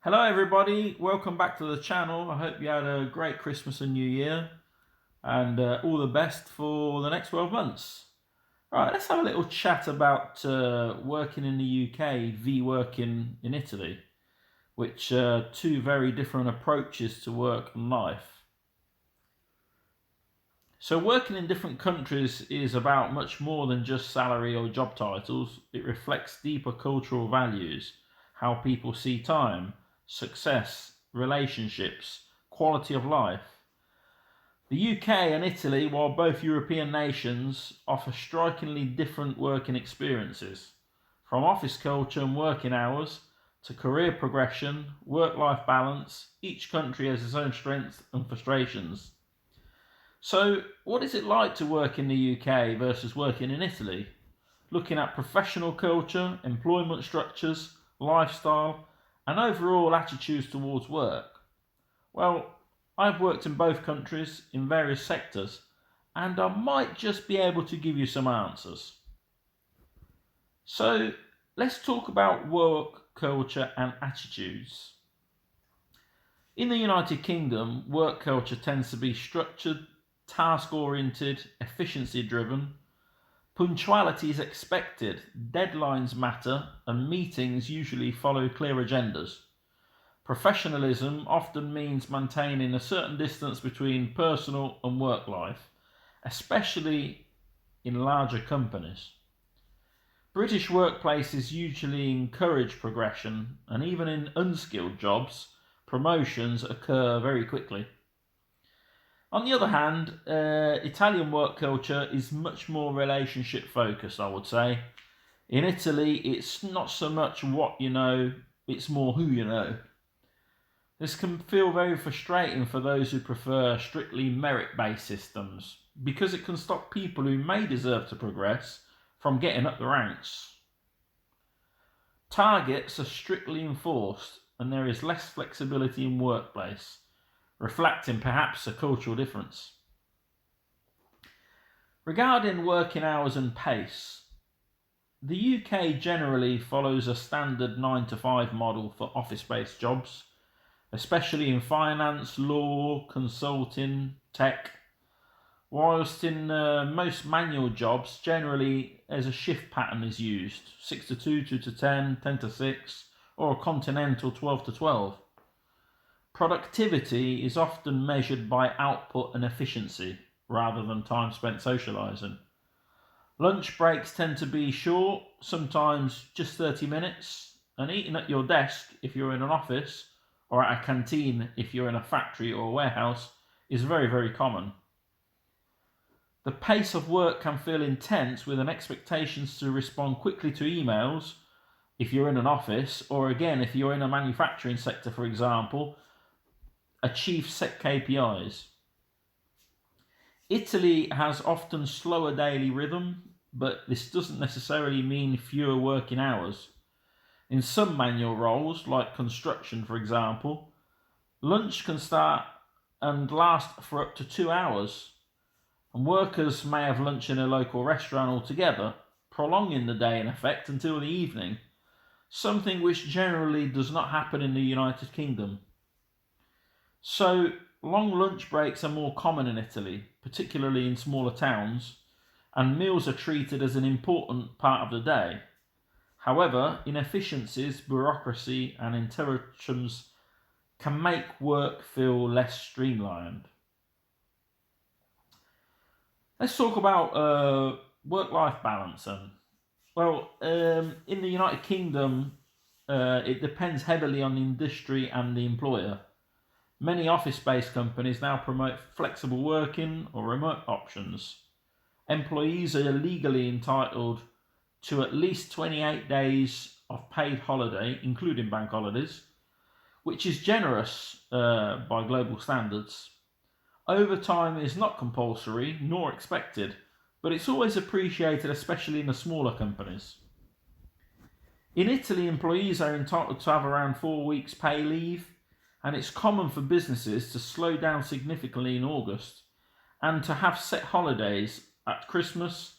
Hello everybody, welcome back to the channel. I hope you had a great Christmas and New Year and all the best for the next 12 months. Alright, let's have a little chat about working in the UK v working in Italy, which are two very different approaches to work and life. So working in different countries is about much more than just salary or job titles. It reflects deeper cultural values, how people see time, success, relationships, quality of life. The UK and Italy, while both European nations, offer strikingly different working experiences. From office culture and working hours to career progression, work-life balance, each country has its own strengths and frustrations. So, what is it like to work in the UK versus working in Italy? Looking at professional culture, employment structures, lifestyle, and overall attitudes towards work. Well, I've worked in both countries in various sectors, and I might just be able to give you some answers. So, let's talk about work culture and attitudes. In the United Kingdom, work culture tends to be structured, task-oriented, efficiency-driven. Punctuality is expected, deadlines matter, and meetings usually follow clear agendas. Professionalism often means maintaining a certain distance between personal and work life, especially in larger companies. British workplaces usually encourage progression, and even in unskilled jobs, promotions occur very quickly. On the other hand, Italian work culture is much more relationship focused, I would say. In Italy, it's not so much what you know, it's more who you know. This can feel very frustrating for those who prefer strictly merit-based systems, because it can stop people who may deserve to progress from getting up the ranks. Targets are strictly enforced, and there is less flexibility in workplace, reflecting perhaps a cultural difference. Regarding working hours and pace, the UK generally follows a standard 9 to 5 model for office-based jobs, especially in finance, law, consulting, tech, whilst in most manual jobs, generally as a shift pattern is used, 6 to 2, 2 to 10, 10 to 6, or a continental 12 to 12. Productivity is often measured by output and efficiency, rather than time spent socialising. Lunch breaks tend to be short, sometimes just 30 minutes, and eating at your desk if you're in an office, or at a canteen if you're in a factory or a warehouse, is very, very common. The pace of work can feel intense with an expectation to respond quickly to emails if you're in an office, or again, if you're in a manufacturing sector, for example, achieve set KPIs. Italy has often slower daily rhythm, but this doesn't necessarily mean fewer working hours. In some manual roles, like construction for example, lunch can start and last for up to 2 hours, and workers may have lunch in a local restaurant altogether, prolonging the day in effect until the evening, something which generally does not happen in the United Kingdom. So, long lunch breaks are more common in Italy, particularly in smaller towns, and meals are treated as an important part of the day. However, inefficiencies, bureaucracy, and interruptions can make work feel less streamlined. Let's talk about work-life balance. In the United Kingdom, it depends heavily on the industry and the employer. Many office-based companies now promote flexible working or remote options. Employees are legally entitled to at least 28 days of paid holiday, including bank holidays, which is generous by global standards. Overtime is not compulsory nor expected, but it's always appreciated, especially in the smaller companies. In Italy, employees are entitled to have around 4 weeks pay leave, and it's common for businesses to slow down significantly in August and to have set holidays at Christmas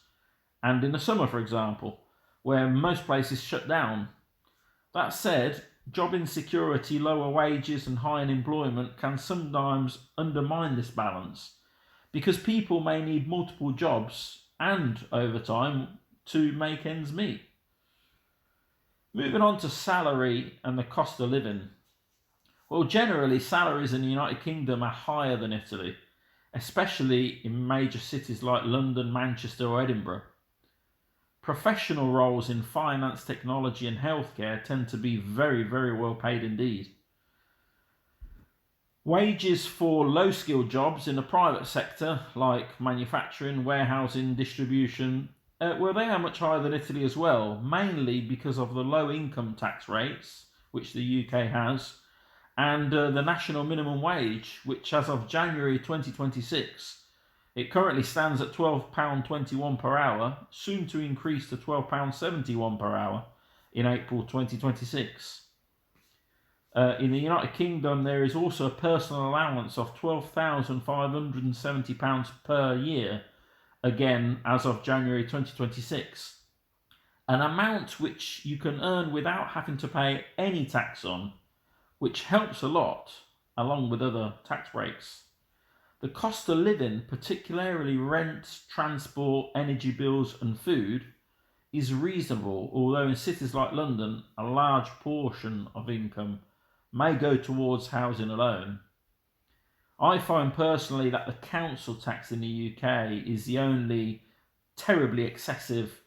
and in the summer, for example, where most places shut down. That said, Job insecurity, lower wages, and high unemployment can sometimes undermine this balance because people may need multiple jobs and overtime to make ends meet. Moving on to salary and the cost of living. Well, generally, salaries in the United Kingdom are higher than Italy, especially in major cities like London, Manchester, or Edinburgh. Professional roles in finance, technology, and healthcare tend to be very, very well paid indeed. Wages for low skilled jobs in the private sector, like manufacturing, warehousing, distribution, they are much higher than Italy as well, mainly because of the low income tax rates, which the UK has, and the national minimum wage, which as of January 2026, it currently stands at £12.21 per hour, soon to increase to £12.71 per hour in April 2026. In the United Kingdom, there is also a personal allowance of £12,570 per year, again as of January 2026, an amount which you can earn without having to pay any tax on, which helps a lot, along with other tax breaks. The cost of living, particularly rent, transport, energy bills, and food, is reasonable, although in cities like London, a large portion of income may go towards housing alone. I find personally that the council tax in the UK is the only terribly excessive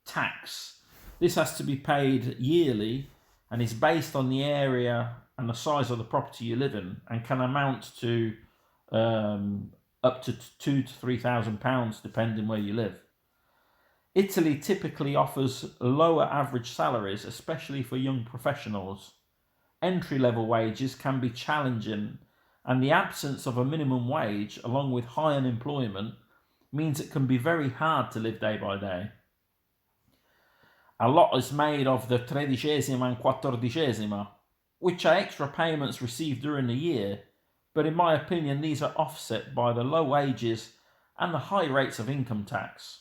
tax. This has to be paid yearly and is based on the area and the size of the property you live in, and can amount to up to £2,000 to £3,000 depending where you live. Italy typically offers lower average salaries, especially for young professionals. Entry-level wages can be challenging, and the absence of a minimum wage, along with high unemployment, means it can be very hard to live day by day. A lot is made of the tredicesima and quattordicesima, which are extra payments received during the year, but in my opinion these are offset by the low wages and the high rates of income tax.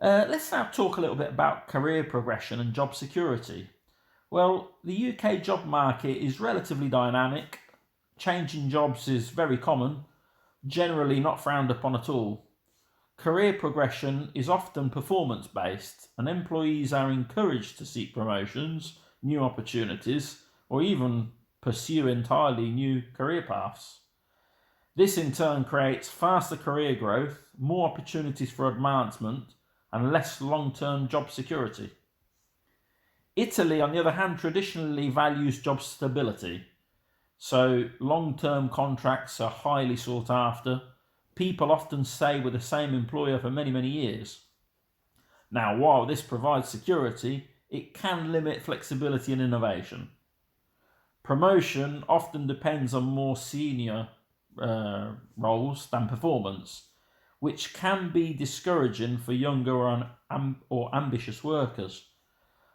Let's now talk a little bit about career progression and job security. Well, the UK job market is relatively dynamic. Changing jobs is very common, generally not frowned upon at all. Career progression is often performance-based, and employees are encouraged to seek promotions, new opportunities, or even pursue entirely new career paths. This in turn creates faster career growth, more opportunities for advancement, and less long-term job security. Italy, on the other hand, traditionally values job stability, so long-term contracts are highly sought after. People often stay with the same employer for many, many years. Now, while this provides security, it can limit flexibility and innovation. Promotion often depends on more senior roles than performance, which can be discouraging for younger or ambitious workers.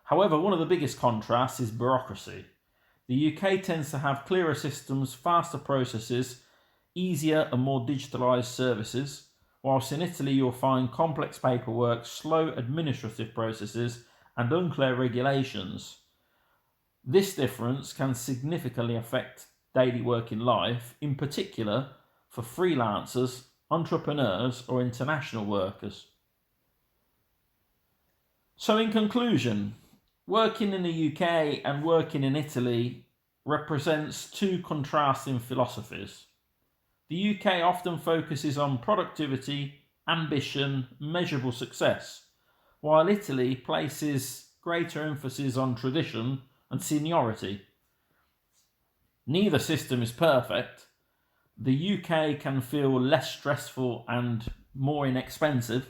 However, one of the biggest contrasts is bureaucracy. The UK tends to have clearer systems, faster processes, easier and more digitalised services, whilst in Italy you'll find complex paperwork, slow administrative processes, and unclear regulations. This difference can significantly affect daily working life, in particular for freelancers, entrepreneurs, or international workers. So, in conclusion, working in the UK and working in Italy represents two contrasting philosophies. The UK often focuses on productivity, ambition, measurable success, while Italy places greater emphasis on tradition and seniority. Neither system is perfect. The UK can feel less stressful and more inexpensive.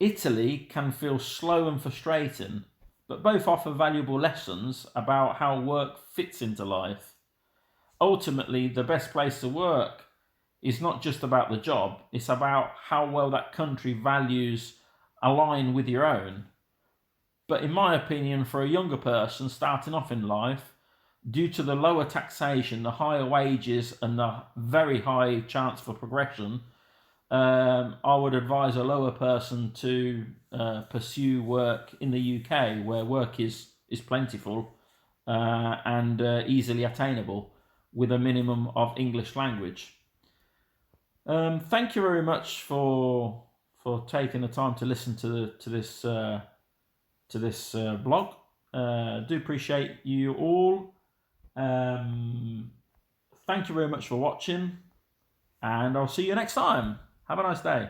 Italy can feel slow and frustrating, but both offer valuable lessons about how work fits into life. Ultimately, the best place to work is not just about the job, it's about how well that country values align with your own. But in my opinion, for a younger person starting off in life, due to the lower taxation, the higher wages, and the very high chance for progression, I would advise a lower person to pursue work in the UK, where work is is plentiful and easily attainable with a minimum of English language. Thank you very much for taking the time to listen to this blog. Do appreciate you all. Thank you very much for watching, and I'll see you next time. Have a nice day.